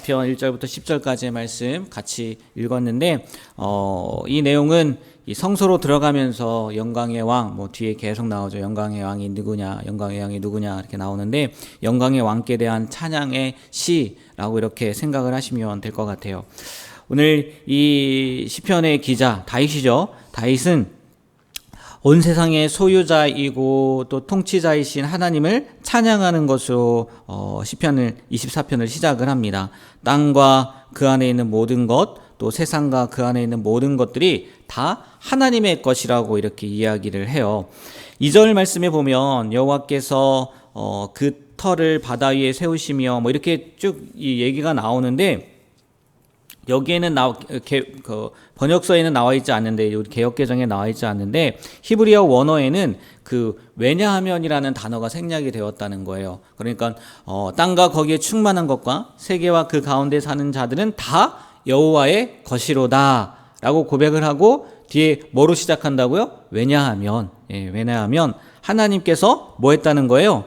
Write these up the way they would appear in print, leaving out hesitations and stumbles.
시편 1절부터 10절까지의 말씀 같이 읽었는데 이 내용은 이 성소로 들어가면서 영광의 왕, 뭐 뒤에 계속 나오죠. 영광의 왕이 누구냐, 영광의 왕이 누구냐 이렇게 나오는데 영광의 왕께 대한 찬양의 시라고 이렇게 생각을 하시면 될 것 같아요. 오늘 이 시편의 기자 다윗이죠. 다윗은 온 세상의 소유자이고 또 통치자이신 하나님을 찬양하는 것으로 시편을 24편을 시작을 합니다. 땅과 그 안에 있는 모든 것, 또 세상과 그 안에 있는 모든 것들이 다 하나님의 것이라고 이렇게 이야기를 해요. 2절 말씀에 보면 여호와께서 그 터를 바다 위에 세우시며 뭐 이렇게 쭉 이 얘기가 나오는데 여기에는 번역서에는 나와 있지 않는데, 우리 개역개정에 나와 있지 않는데, 히브리어 원어에는 그 왜냐하면이라는 단어가 생략이 되었다는 거예요. 그러니까 땅과 거기에 충만한 것과 세계와 그 가운데 사는 자들은 다 여호와의 것이로다라고 고백을 하고 뒤에 뭐로 시작한다고요? 왜냐하면, 왜냐하면 하나님께서 뭐 했다는 거예요?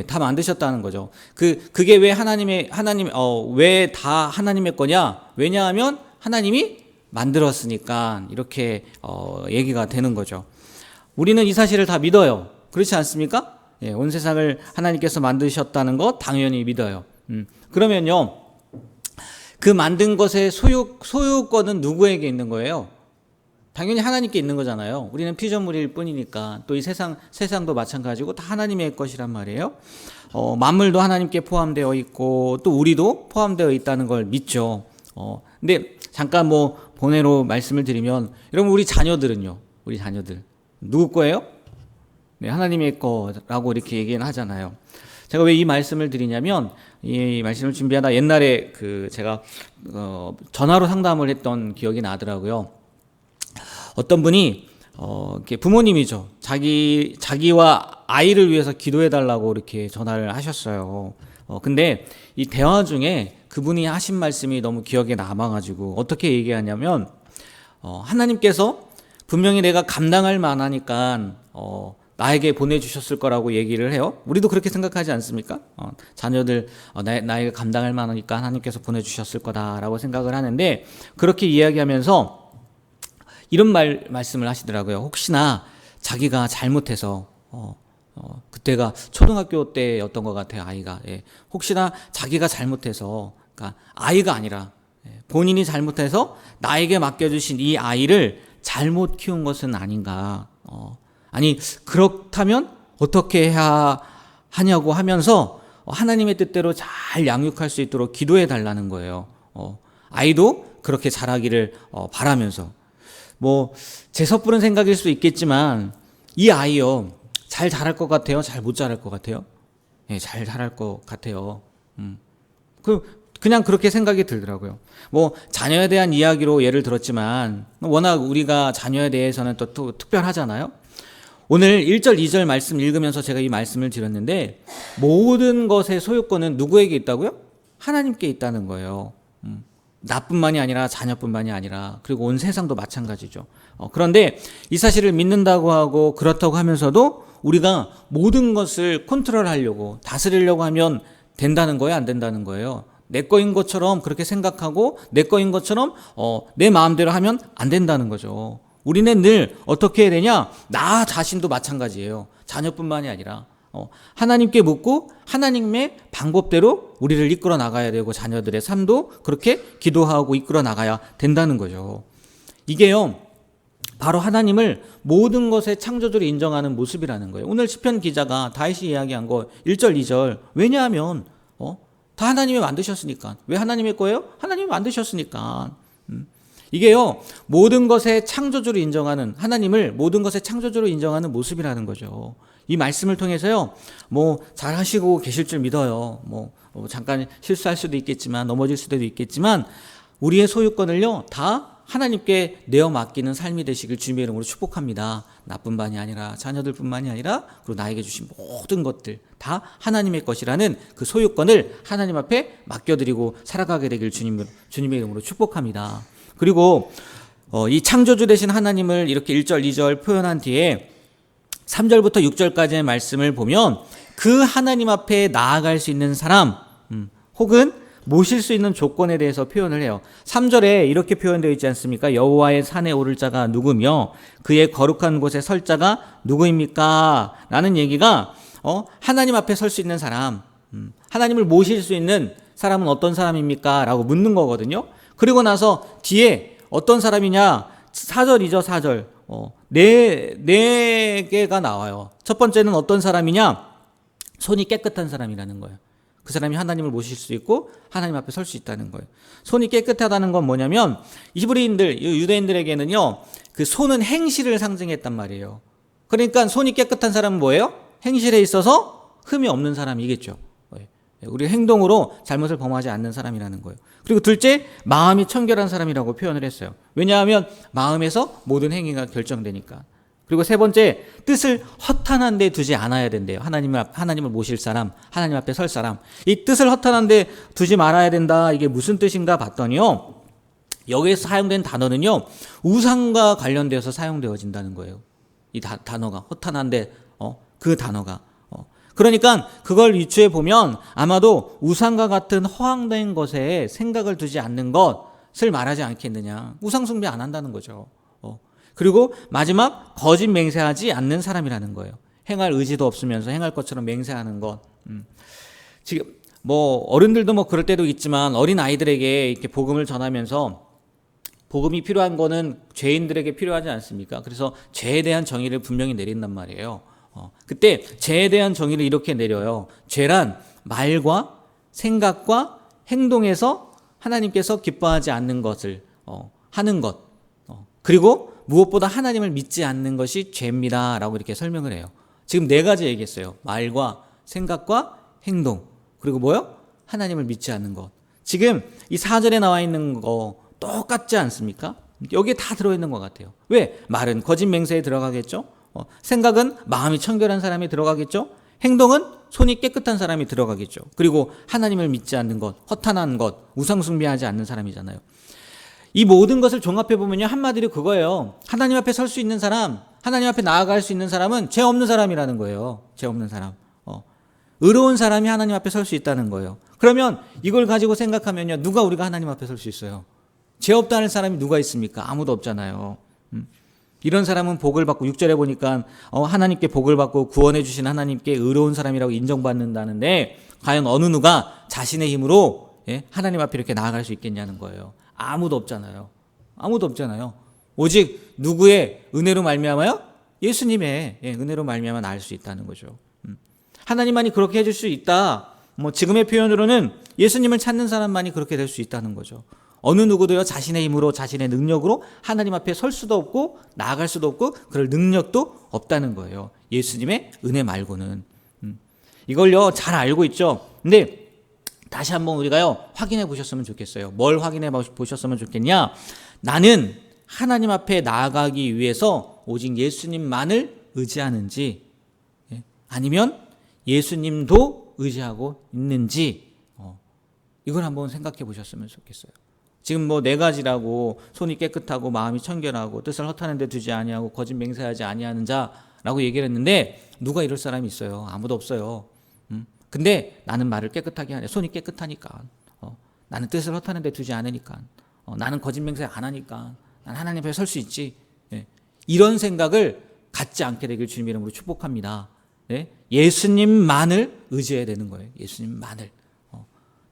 다 만드셨다는 거죠. 그게 왜 왜 다 하나님의 거냐? 왜냐하면 하나님이 만들었으니까 이렇게 얘기가 되는 거죠. 우리는 이 사실을 다 믿어요. 그렇지 않습니까? 온 세상을 하나님께서 만드셨다는 거 당연히 믿어요. 그러면요, 그 만든 것의 소유권은 누구에게 있는 거예요? 당연히 하나님께 있는 거잖아요. 우리는 피조물일 뿐이니까. 또 이 세상도 마찬가지고 다 하나님의 것이란 말이에요. 만물도 하나님께 포함되어 있고 또 우리도 포함되어 있다는 걸 믿죠. 근데 잠깐 뭐 본해로 말씀을 드리면, 여러분 우리 자녀들은요. 우리 자녀들 누구 거예요? 네, 하나님의 거라고 이렇게 얘기는 하잖아요. 제가 왜 이 말씀을 드리냐면, 이 말씀을 준비하다 옛날에 제가 전화로 상담을 했던 기억이 나더라고요. 어떤 분이 부모님이죠. 자기와 아이를 위해서 기도해 달라고 이렇게 전화를 하셨어요. 근데 이 대화 중에 그분이 하신 말씀이 너무 기억에 남아가지고 어떻게 얘기하냐면, 하나님께서 분명히 내가 감당할 만하니까 나에게 보내주셨을 거라고 얘기를 해요. 우리도 그렇게 생각하지 않습니까? 자녀들 나에게 감당할 만하니까 하나님께서 보내주셨을 거다라고 생각을 하는데, 그렇게 이야기하면서 이런 말씀을 하시더라고요. 혹시나 자기가 잘못해서 그때가 초등학교 때였던 것 같아요. 아이가. 혹시나 자기가 잘못해서, 그러니까 아이가 아니라 본인이 잘못해서 나에게 맡겨주신 이 아이를 잘못 키운 것은 아닌가. 아니 그렇다면 어떻게 해야 하냐고 하면서 하나님의 뜻대로 잘 양육할 수 있도록 기도해 달라는 거예요. 아이도 그렇게 자라기를 바라면서. 뭐 제 섣부른 생각일 수 있겠지만 이 아이요, 잘 자랄 것 같아요? 잘 못 자랄 것 같아요? 잘 자랄 것 같아요. 그냥 그렇게 생각이 들더라고요. 뭐 자녀에 대한 이야기로 예를 들었지만 워낙 우리가 자녀에 대해서는 또 특별하잖아요. 오늘 1절 2절 말씀 읽으면서 제가 이 말씀을 드렸는데, 모든 것의 소유권은 누구에게 있다고요? 하나님께 있다는 거예요. 나뿐만이 아니라 자녀뿐만이 아니라 그리고 온 세상도 마찬가지죠. 그런데 이 사실을 믿는다고 하고 그렇다고 하면서도 우리가 모든 것을 컨트롤하려고 다스리려고 하면 된다는 거예요? 안 된다는 거예요? 내 거인 것처럼 그렇게 생각하고 내 거인 것처럼 내 마음대로 하면 안 된다는 거죠. 우리는 늘 어떻게 해야 되냐? 나 자신도 마찬가지예요. 자녀뿐만이 아니라 하나님께 묻고 하나님의 방법대로 우리를 이끌어 나가야 되고, 자녀들의 삶도 그렇게 기도하고 이끌어 나가야 된다는 거죠. 이게요, 바로 하나님을 모든 것의 창조주로 인정하는 모습이라는 거예요. 오늘 시편 기자가 다윗이 이야기한 거 1절 2절, 왜냐하면 다 하나님이 만드셨으니까. 왜 하나님의 거예요? 하나님이 만드셨으니까. 이게요, 모든 것의 창조주로 인정하는, 하나님을 모든 것의 창조주로 인정하는 모습이라는 거죠. 이 말씀을 통해서요, 뭐 잘하시고 계실 줄 믿어요. 잠깐 실수할 수도 있겠지만, 넘어질 수도 있겠지만, 우리의 소유권을요 다 하나님께 내어 맡기는 삶이 되시길 주님의 이름으로 축복합니다. 나뿐만이 아니라 자녀들뿐만이 아니라 그리고 나에게 주신 모든 것들 다 하나님의 것이라는 그 소유권을 하나님 앞에 맡겨드리고 살아가게 되길 주님의 이름으로 축복합니다. 그리고 이 창조주 되신 하나님을 이렇게 1절 2절 표현한 뒤에 3절부터 6절까지의 말씀을 보면, 그 하나님 앞에 나아갈 수 있는 사람, 혹은 모실 수 있는 조건에 대해서 표현을 해요. 3절에 이렇게 표현되어 있지 않습니까? 여호와의 산에 오를 자가 누구며 그의 거룩한 곳에 설 자가 누구입니까? 라는 얘기가 하나님 앞에 설 수 있는 사람, 하나님을 모실 수 있는 사람은 어떤 사람입니까? 라고 묻는 거거든요. 그리고 나서 뒤에 어떤 사람이냐? 4절이죠, 4절. 네 개가 나와요. 첫 번째는 어떤 사람이냐? 손이 깨끗한 사람이라는 거예요. 그 사람이 하나님을 모실 수 있고 하나님 앞에 설 수 있다는 거예요. 손이 깨끗하다는 건 뭐냐면 히브리인들, 유대인들에게는요, 그 손은 행실을 상징했단 말이에요. 그러니까 손이 깨끗한 사람은 뭐예요? 행실에 있어서 흠이 없는 사람이겠죠. 우리 행동으로 잘못을 범하지 않는 사람이라는 거예요. 그리고 둘째, 마음이 청결한 사람이라고 표현을 했어요. 왜냐하면 마음에서 모든 행위가 결정되니까. 그리고 세 번째, 뜻을 허탄한 데 두지 않아야 된대요. 하나님을 모실 사람, 하나님 앞에 설 사람. 이 뜻을 허탄한 데 두지 말아야 된다. 이게 무슨 뜻인가 봤더니요, 여기에서 사용된 단어는요, 우상과 관련되어서 사용되어진다는 거예요. 이 단어가 허탄한데, 그 단어가. 그러니까 그걸 유추해 보면 아마도 우상과 같은 허황된 것에 생각을 두지 않는 것을 말하지 않겠느냐. 우상 숭배 안 한다는 거죠. 그리고 마지막, 거짓 맹세하지 않는 사람이라는 거예요. 행할 의지도 없으면서 행할 것처럼 맹세하는 것. 지금 어른들도 그럴 때도 있지만 어린 아이들에게 이렇게 복음을 전하면서 복음이 필요한 거는 죄인들에게 필요하지 않습니까? 그래서 죄에 대한 정의를 분명히 내린단 말이에요. 그때 죄에 대한 정의를 이렇게 내려요. 죄란 말과 생각과 행동에서 하나님께서 기뻐하지 않는 것을 하는 것, 그리고 무엇보다 하나님을 믿지 않는 것이 죄입니다 라고 이렇게 설명을 해요. 지금 네 가지 얘기했어요. 말과 생각과 행동, 그리고 뭐요? 하나님을 믿지 않는 것. 지금 이 4절에 나와 있는 거 똑같지 않습니까? 여기에 다 들어있는 것 같아요. 왜? 말은 거짓 맹세에 들어가겠죠? 생각은 마음이 청결한 사람이 들어가겠죠? 행동은 손이 깨끗한 사람이 들어가겠죠. 그리고 하나님을 믿지 않는 것, 허탄한 것, 우상 숭배하지 않는 사람이잖아요. 이 모든 것을 종합해보면요, 한마디로 그거예요. 하나님 앞에 설 수 있는 사람, 하나님 앞에 나아갈 수 있는 사람은 죄 없는 사람이라는 거예요. 죄 없는 사람. 의로운 사람이 하나님 앞에 설 수 있다는 거예요. 그러면 이걸 가지고 생각하면요, 누가 우리가 하나님 앞에 설 수 있어요? 죄 없다는 사람이 누가 있습니까? 아무도 없잖아요. 이런 사람은 복을 받고, 6절에 보니까 하나님께 복을 받고 구원해 주신 하나님께 의로운 사람이라고 인정받는다는데, 과연 어느 누가 자신의 힘으로 하나님 앞에 이렇게 나아갈 수 있겠냐는 거예요. 아무도 없잖아요. 아무도 없잖아요. 오직 누구의 은혜로 말미암아요? 예수님의 은혜로 말미암아 나을 수 있다는 거죠. 하나님만이 그렇게 해줄 수 있다. 지금의 표현으로는 예수님을 찾는 사람만이 그렇게 될 수 있다는 거죠. 어느 누구도요, 자신의 힘으로, 자신의 능력으로 하나님 앞에 설 수도 없고 나아갈 수도 없고 그럴 능력도 없다는 거예요. 예수님의 은혜 말고는. 이걸요 잘 알고 있죠. 근데 다시 한번 우리가요 확인해 보셨으면 좋겠어요. 뭘 확인해 보셨으면 좋겠냐? 나는 하나님 앞에 나아가기 위해서 오직 예수님만을 의지하는지, 아니면 예수님도 의지하고 있는지, 이걸 한번 생각해 보셨으면 좋겠어요. 지금 네 가지라고, 손이 깨끗하고 마음이 청결하고 뜻을 허탄한 데 두지 아니하고 거짓 맹세하지 아니하는 자라고 얘기를 했는데, 누가 이럴 사람이 있어요? 아무도 없어요. 근데 나는 말을 깨끗하게 하네. 손이 깨끗하니까. 나는 뜻을 허탄한 데 두지 않으니까. 나는 거짓 맹세 안 하니까. 난 하나님 앞에 설 수 있지. 이런 생각을 갖지 않게 되길 주님 이름으로 축복합니다. 예수님만을 의지해야 되는 거예요. 예수님만을.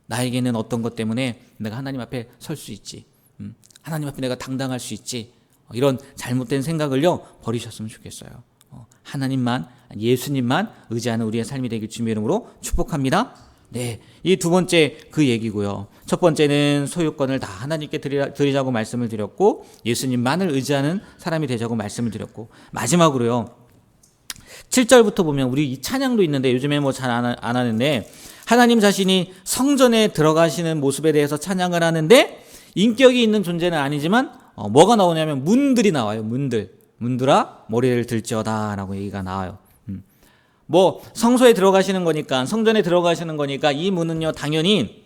나에게는 어떤 것 때문에 내가 하나님 앞에 설 수 있지. 하나님 앞에 내가 당당할 수 있지. 이런 잘못된 생각을요 버리셨으면 좋겠어요. 하나님만, 예수님만 의지하는 우리의 삶이 되길 주님의 이름으로 축복합니다. 네, 이 두 번째 그 얘기고요. 첫 번째는 소유권을 다 하나님께 드리자고 말씀을 드렸고, 예수님만을 의지하는 사람이 되자고 말씀을 드렸고, 마지막으로요 7절부터 보면 우리 이 찬양도 있는데 요즘에 잘 안 하는데, 하나님 자신이 성전에 들어가시는 모습에 대해서 찬양을 하는데, 인격이 있는 존재는 아니지만 뭐가 나오냐면 문들이 나와요. 문들아 머리를 들지어다 라고 얘기가 나와요. 성소에 들어가시는 거니까, 성전에 들어가시는 거니까 이 문은요 당연히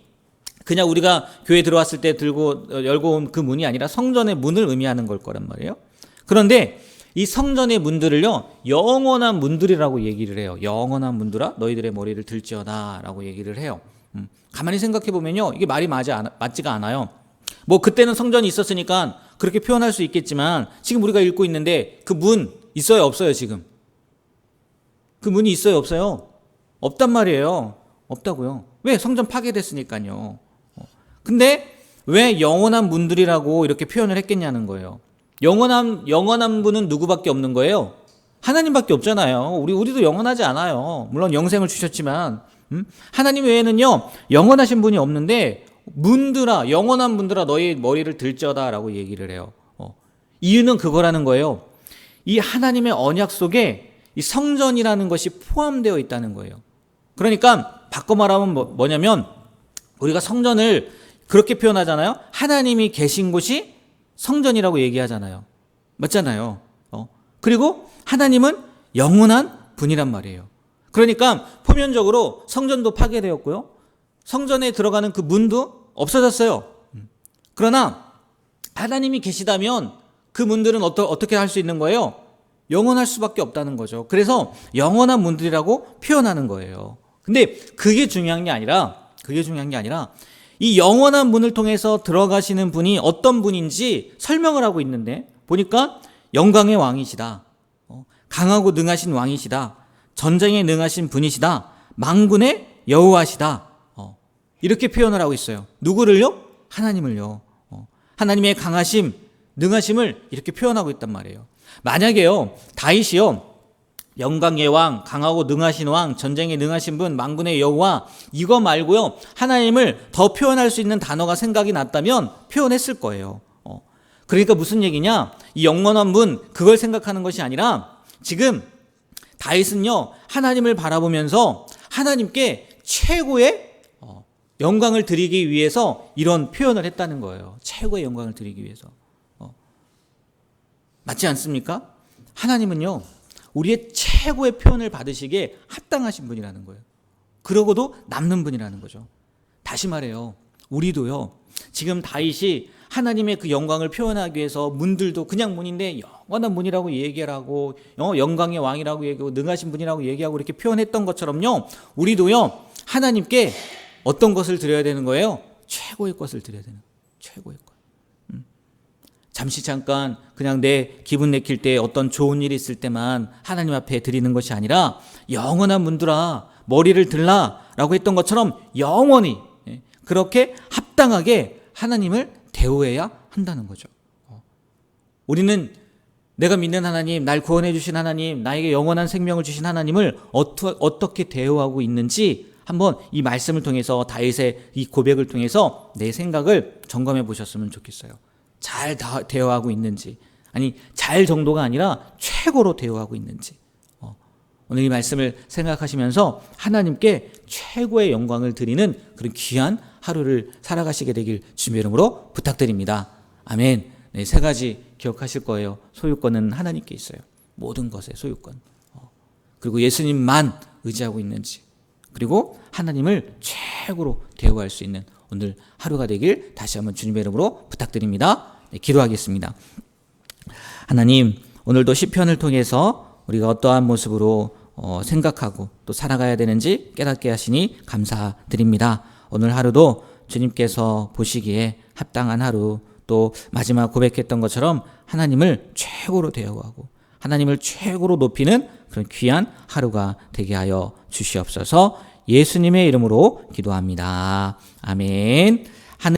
그냥 우리가 교회 들어왔을 때 열고 온 그 문이 아니라 성전의 문을 의미하는 걸 거란 말이에요. 그런데 이 성전의 문들을요 영원한 문들이라고 얘기를 해요. 영원한 문들아 너희들의 머리를 들지어다 라고 얘기를 해요. 가만히 생각해 보면요, 이게 말이 맞지가 않아요. 뭐 그때는 성전이 있었으니까 그렇게 표현할 수 있겠지만 지금 우리가 읽고 있는데 그 문 있어요, 없어요? 지금 그 문이 있어요, 없어요? 없단 말이에요. 없다고요. 왜? 성전 파괴됐으니까요. 근데 왜 영원한 문들이라고 이렇게 표현을 했겠냐는 거예요. 영원한 분은 누구밖에 없는 거예요? 하나님밖에 없잖아요. 우리도 영원하지 않아요. 물론 영생을 주셨지만 하나님 외에는요 영원하신 분이 없는데, 문들아, 영원한 문들아 너희 머리를 들쩌다라고 얘기를 해요. 이유는 그거라는 거예요. 이 하나님의 언약 속에 이 성전이라는 것이 포함되어 있다는 거예요. 그러니까 바꿔 말하면 뭐냐면, 우리가 성전을 그렇게 표현하잖아요. 하나님이 계신 곳이 성전이라고 얘기하잖아요. 맞잖아요. 그리고 하나님은 영원한 분이란 말이에요. 그러니까 표면적으로 성전도 파괴되었고요, 성전에 들어가는 그 문도 없어졌어요. 그러나 하나님이 계시다면 그 문들은 어떻게 할 수 있는 거예요? 영원할 수밖에 없다는 거죠. 그래서 영원한 문들이라고 표현하는 거예요. 근데 그게 중요한 게 아니라 이 영원한 문을 통해서 들어가시는 분이 어떤 분인지 설명을 하고 있는데, 보니까 영광의 왕이시다, 강하고 능하신 왕이시다, 전쟁에 능하신 분이시다, 만군의 여호와시다, 이렇게 표현을 하고 있어요. 누구를요? 하나님을요. 하나님의 강하심, 능하심을 이렇게 표현하고 있단 말이에요. 만약에요 다윗이요 영광의 왕, 강하고 능하신 왕, 전쟁에 능하신 분, 만군의 여호와, 이거 말고요 하나님을 더 표현할 수 있는 단어가 생각이 났다면 표현했을 거예요. 그러니까 무슨 얘기냐, 이 영원한 분, 그걸 생각하는 것이 아니라 지금 다윗은요 하나님을 바라보면서 하나님께 최고의 영광을 드리기 위해서 이런 표현을 했다는 거예요. 최고의 영광을 드리기 위해서. 맞지 않습니까? 하나님은요 우리의 최고의 표현을 받으시기에 합당하신 분이라는 거예요. 그러고도 남는 분이라는 거죠. 다시 말해요, 우리도요 지금 다윗이 하나님의 그 영광을 표현하기 위해서 문들도 그냥 문인데 영원한 문이라고 얘기하고, 영광의 왕이라고 얘기하고, 능하신 분이라고 얘기하고 이렇게 표현했던 것처럼요, 우리도요 하나님께 어떤 것을 드려야 되는 거예요? 최고의 것을 드려야 되는 거예요. 최고의 것. 잠시 잠깐 그냥 내 기분 내킬 때, 어떤 좋은 일이 있을 때만 하나님 앞에 드리는 것이 아니라, 영원한 문들아 머리를 들라 라고 했던 것처럼 영원히 그렇게 합당하게 하나님을 대우해야 한다는 거죠. 우리는 내가 믿는 하나님, 날 구원해 주신 하나님, 나에게 영원한 생명을 주신 하나님을 어떻게 대우하고 있는지 한번 이 말씀을 통해서, 다윗의 이 고백을 통해서 내 생각을 점검해 보셨으면 좋겠어요. 잘 대우하고 있는지, 아니 잘 정도가 아니라 최고로 대우하고 있는지, 오늘 이 말씀을 생각하시면서 하나님께 최고의 영광을 드리는 그런 귀한 하루를 살아가시게 되길 주님의 이름으로 부탁드립니다. 아멘. 네, 세 가지 기억하실 거예요. 소유권은 하나님께 있어요. 모든 것의 소유권. 그리고 예수님만 의지하고 있는지, 그리고 하나님을 최고로 대우할 수 있는 오늘 하루가 되길 다시 한번 주님의 이름으로 부탁드립니다. 네, 기도하겠습니다. 하나님, 오늘도 시편을 통해서 우리가 어떠한 모습으로 생각하고 또 살아가야 되는지 깨닫게 하시니 감사드립니다. 오늘 하루도 주님께서 보시기에 합당한 하루, 또 마지막 고백했던 것처럼 하나님을 최고로 대우하고 하나님을 최고로 높이는 그런 귀한 하루가 되게 하여 주시옵소서. 예수님의 이름으로 기도합니다. 아멘.